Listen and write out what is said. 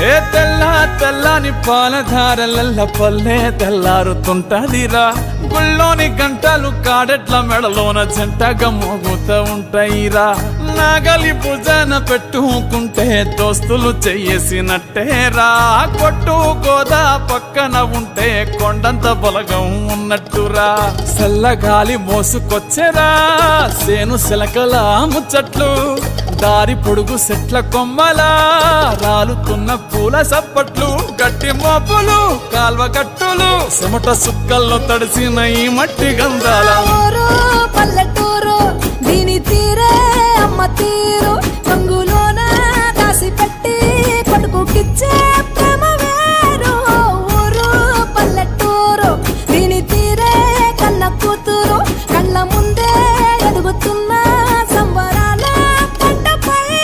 ఏ తెల్లని పాలధారలల్ల పల్లె తెల్లారుతుంటదిరా. గుళ్ళోని గంటలు కాడెట్ల మెడలోన జంటగా మోగుతూ ఉంటాయిరా. నాగలి భుజన పెట్టుకుంటే దోస్తులు చెయ్యేసినట్టేరా. కొట్టు గోదా పక్కన ఉంటే కొండంత బలగం ఉన్నట్టురా. చల్లగాలి మోసుకొచ్చెరా సేను సిలకల ముచ్చట్లు. దారి పొడుగు సెట్ల కొమ్మలా రాలుతున్న పూల సప్పట్లు. గట్టి మోపులు కాల్వ గట్టులు చెమట సుక్కల్లో తడిసిన ఈ మట్టి గంధాల